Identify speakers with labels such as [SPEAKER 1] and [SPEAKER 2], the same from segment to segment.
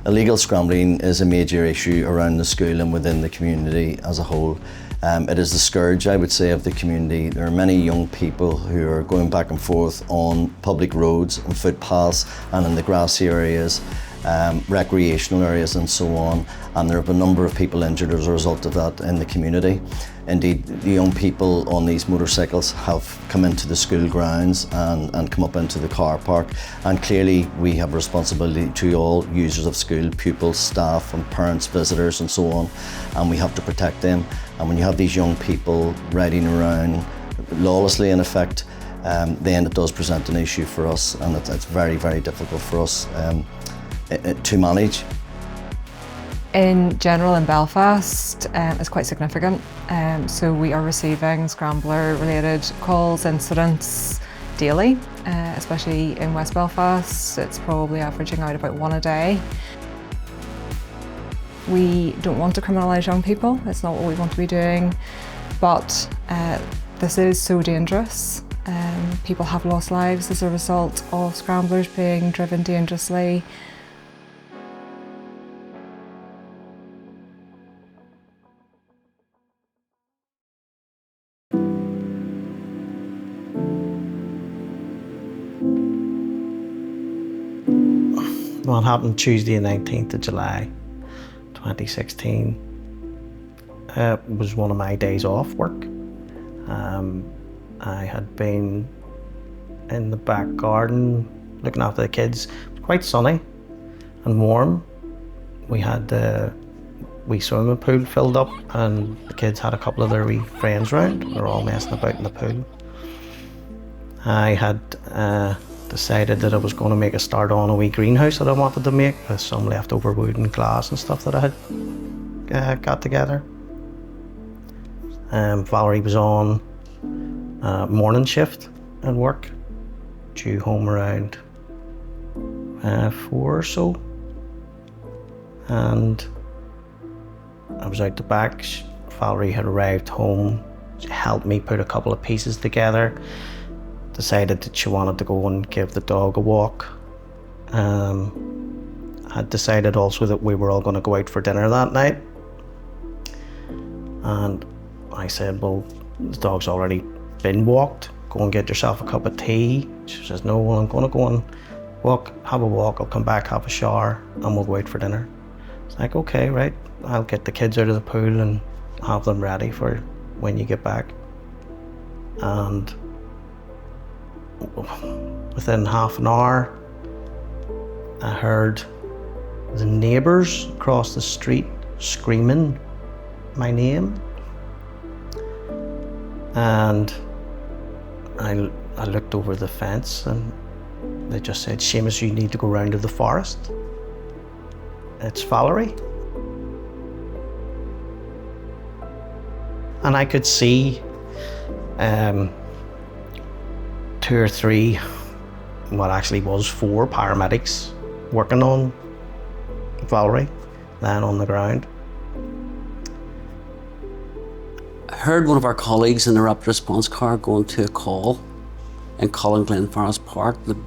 [SPEAKER 1] Illegal scrambling is a major issue around the school and within the community as a whole. It is the scourge, I would say, of the community. There are many young people who are going back and forth on public roads and footpaths and in the grassy areas, recreational areas and so on, and there have been a number of people injured as a result of that in the community. Indeed, the young people on these motorcycles have come into the school grounds and come up into the car park, and clearly we have a responsibility to all users of school, pupils, staff and parents, visitors and so on, and we have to protect them. And when you have these young people riding around lawlessly in effect, then it does present an issue for us, and it's very, very difficult for us to manage.
[SPEAKER 2] In general in Belfast, it's quite significant. So we are receiving scrambler related calls, incidents daily, especially in West Belfast. It's probably averaging out about one a day. We don't want to criminalise young people, it's not what we want to be doing, but this is so dangerous. People have lost lives as a result of scramblers being driven dangerously.
[SPEAKER 3] What happened Tuesday the 19th of July 2016 was one of my days off work. I had been in the back garden looking after the kids. It was quite sunny and warm. We had the wee swimming pool filled up and the kids had a couple of their wee friends round. We were all messing about in the pool. I had decided that I was going to make a start on a wee greenhouse that I wanted to make with some leftover wood and glass and stuff that I had got together. Valerie was on morning shift at work, due home around 4 or so, and I was out the back. Valerie had arrived home, she helped me put a couple of pieces together, decided that she wanted to go and give the dog a walk. Had decided also that we were all going to go out for dinner that night, and I said, well, the dog's already been walked, go and get yourself a cup of tea. She says, no, well, I'm going to go and have a walk, I'll come back, have a shower and we'll go out for dinner. It's like, okay, right, I'll get the kids out of the pool and have them ready for when you get back. And within half an hour, I heard the neighbours across the street screaming my name. And I looked over the fence and they just said, Seamus, you need to go round to the forest. It's Valerie. And I could see 2 or 3, what actually was 4 paramedics working on Valerie, then on the ground.
[SPEAKER 4] I heard one of our colleagues in the rapid response car going to a call in Colin Glen Forest Park that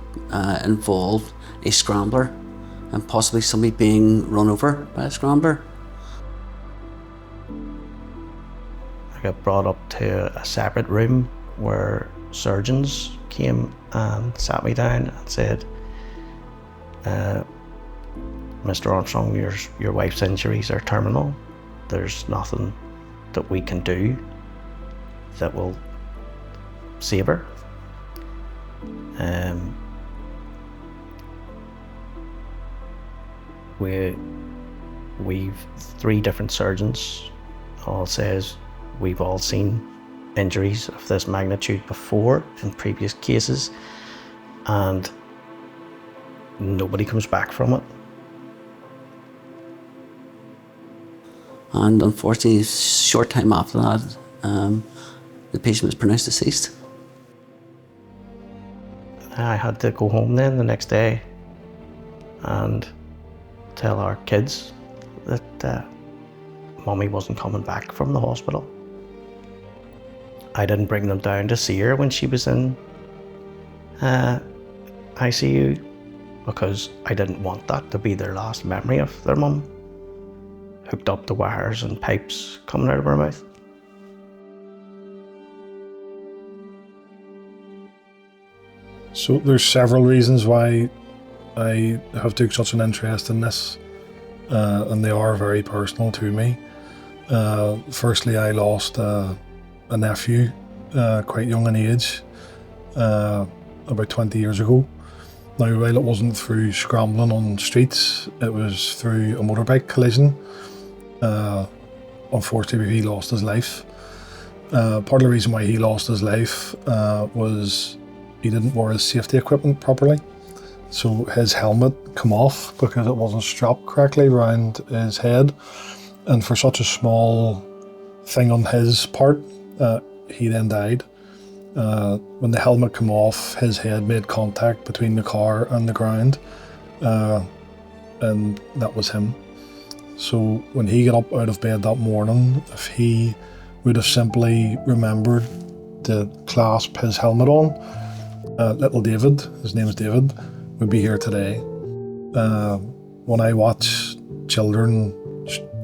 [SPEAKER 4] involved a scrambler and possibly somebody being run over by a scrambler.
[SPEAKER 3] I got brought up to a separate room where surgeons came and sat me down and said, Mr. Armstrong, your wife's injuries are terminal. There's nothing that we can do that will save her. We've 3 different surgeons all says we've all seen injuries of this magnitude before in previous cases, and nobody comes back from it.
[SPEAKER 4] And unfortunately, a short time after that, the patient was pronounced deceased.
[SPEAKER 3] I had to go home then the next day and tell our kids that Mummy wasn't coming back from the hospital. I didn't bring them down to see her when she was in ICU because I didn't want that to be their last memory of their mum, hooked up to wires and pipes coming out of her mouth.
[SPEAKER 5] So there's several reasons why I have took such an interest in this, and they are very personal to me. Firstly, I lost a nephew quite young in age, about 20 years ago. Now, while it wasn't through scrambling on streets, it was through a motorbike collision. Unfortunately, he lost his life. Part of the reason why he lost his life was he didn't wear his safety equipment properly. So his helmet came off because it wasn't strapped correctly around his head. And for such a small thing on his part, he then died. When the helmet came off, his head made contact between the car and the ground, and that was him. So when he got up out of bed that morning, if he would have simply remembered to clasp his helmet on, little David, his name is David, would be here today. When I watch children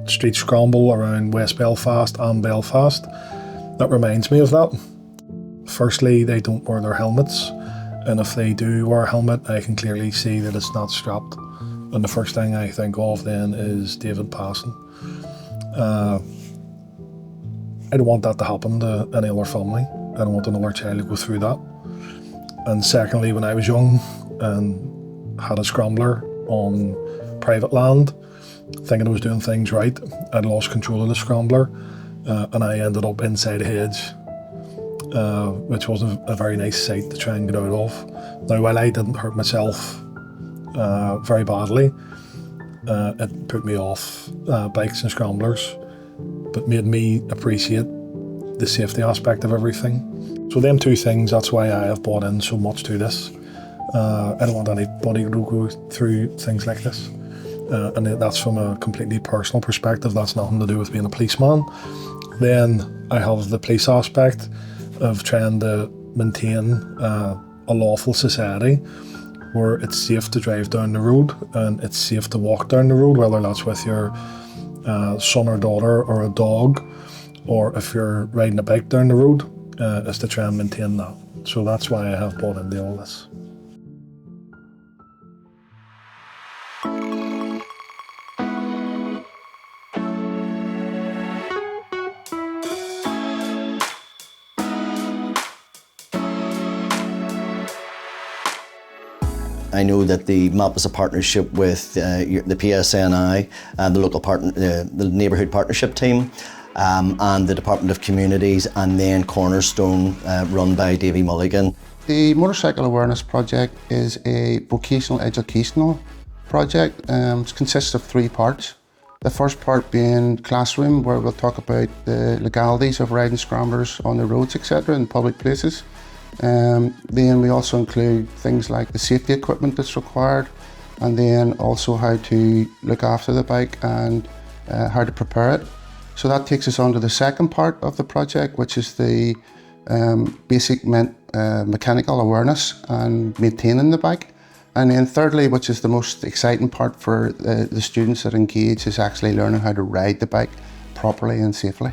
[SPEAKER 5] street scramble around West Belfast and Belfast, that reminds me of that. Firstly, they don't wear their helmets, and if they do wear a helmet, I can clearly see that it's not strapped. And the first thing I think of then is David passing. I don't want that to happen to any other family. I don't want another child to go through that. And secondly, when I was young and had a scrambler on private land, thinking I was doing things right, I'd lost control of the scrambler, and I ended up inside a hedge, which wasn't a very nice sight to try and get out of. Now, while I didn't hurt myself very badly, it put me off bikes and scramblers, but made me appreciate the safety aspect of everything. So them two things, that's why I have bought in so much to this. I don't want anybody to go through things like this. And that's from a completely personal perspective. That's nothing to do with being a policeman. Then I have the police aspect of trying to maintain a lawful society where it's safe to drive down the road and it's safe to walk down the road, whether that's with your son or daughter or a dog, or if you're riding a bike down the road, is to try and maintain that. So that's why I have bought into all this.
[SPEAKER 1] I know that the MAP is a partnership with the PoliceServiceNI and the local the neighbourhood partnership team, and the Department of Communities, and then Cornerstone, run by Davy Mulligan.
[SPEAKER 6] The Motorcycle Awareness Project is a vocational educational project. It consists of 3 parts. The first part being classroom, where we'll talk about the legalities of riding scramblers on the roads, etc., in public places. Then we also include things like the safety equipment that's required, and then also how to look after the bike and how to prepare it. So that takes us on to the second part of the project, which is the basic mechanical awareness and maintaining the bike. And then thirdly, which is the most exciting part for the students that engage, is actually learning how to ride the bike properly and safely.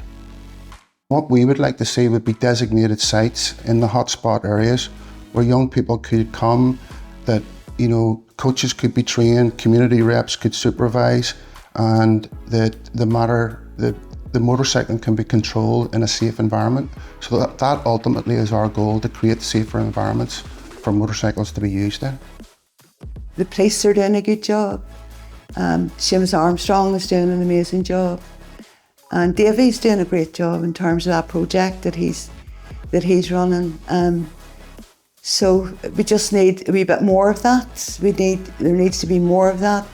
[SPEAKER 6] What we would like to see would be designated sites in the hotspot areas where young people could come, that, you know, coaches could be trained, community reps could supervise, and that the motorcycling can be controlled in a safe environment. So that ultimately is our goal, to create safer environments for motorcycles to be used in.
[SPEAKER 7] The police are doing a good job. Seamus Armstrong is doing an amazing job. And Davy's doing a great job in terms of that project that he's that he's running. So we just need a wee bit more of that. There needs to be more of that.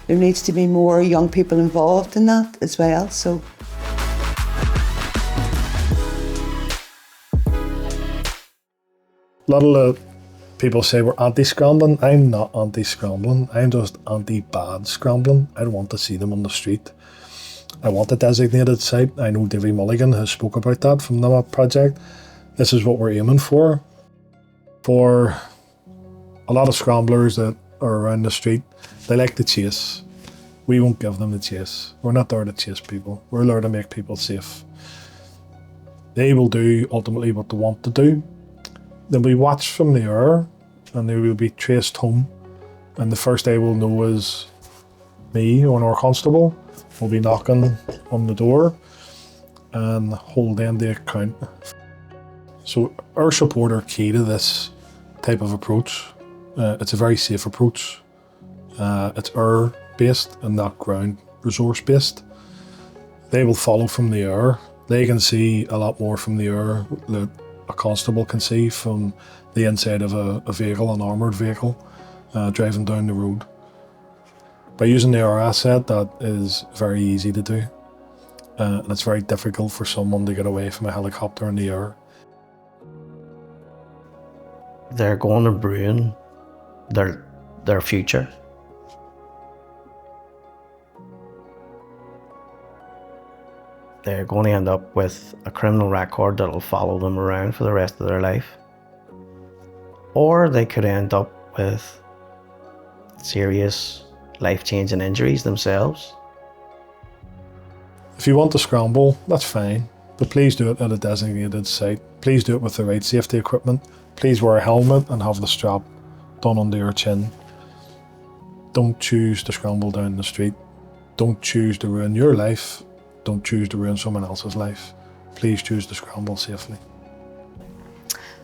[SPEAKER 7] There needs to be more young people involved in that as well. So.
[SPEAKER 5] A lot of people say we're anti-scrambling. I'm not anti-scrambling. I'm just anti-bad scrambling. I don't want to see them on the street. I want a designated site. I know Davy Mulligan has spoke about that from the project. This is what we're aiming for. For a lot of scramblers that are around the street, they like to chase. We won't give them the chase. We're not there to chase people. We're there to make people safe. They will do ultimately what they want to do. They'll be watched from the air and they will be traced home. And the first they will know is me or our constable will be knocking on the door and holding the account. So our support are key to this type of approach. It's a very safe approach. It's air-based and not ground resource-based. They will follow from the air. They can see a lot more from the air that a constable can see from the inside of a vehicle, an armoured vehicle, driving down the road. By using the air asset, that is very easy to do. And it's very difficult for someone to get away from a helicopter in the air.
[SPEAKER 3] They're going to ruin their future. They're going to end up with a criminal record that'll follow them around for the rest of their life. Or they could end up with serious life-changing injuries themselves.
[SPEAKER 5] If you want to scramble, that's fine, but please do it at a designated site. Please do it with the right safety equipment. Please wear a helmet and have the strap done under your chin. Don't choose to scramble down the street. Don't choose to ruin your life. Don't choose to ruin someone else's life. Please choose to scramble safely.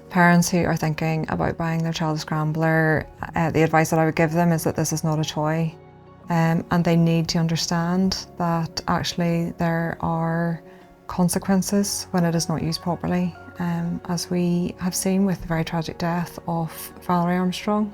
[SPEAKER 2] Parents who are thinking about buying their child a scrambler, the advice that I would give them is that this is not a toy. And they need to understand that actually there are consequences when it is not used properly, as we have seen with the very tragic death of Valerie Armstrong.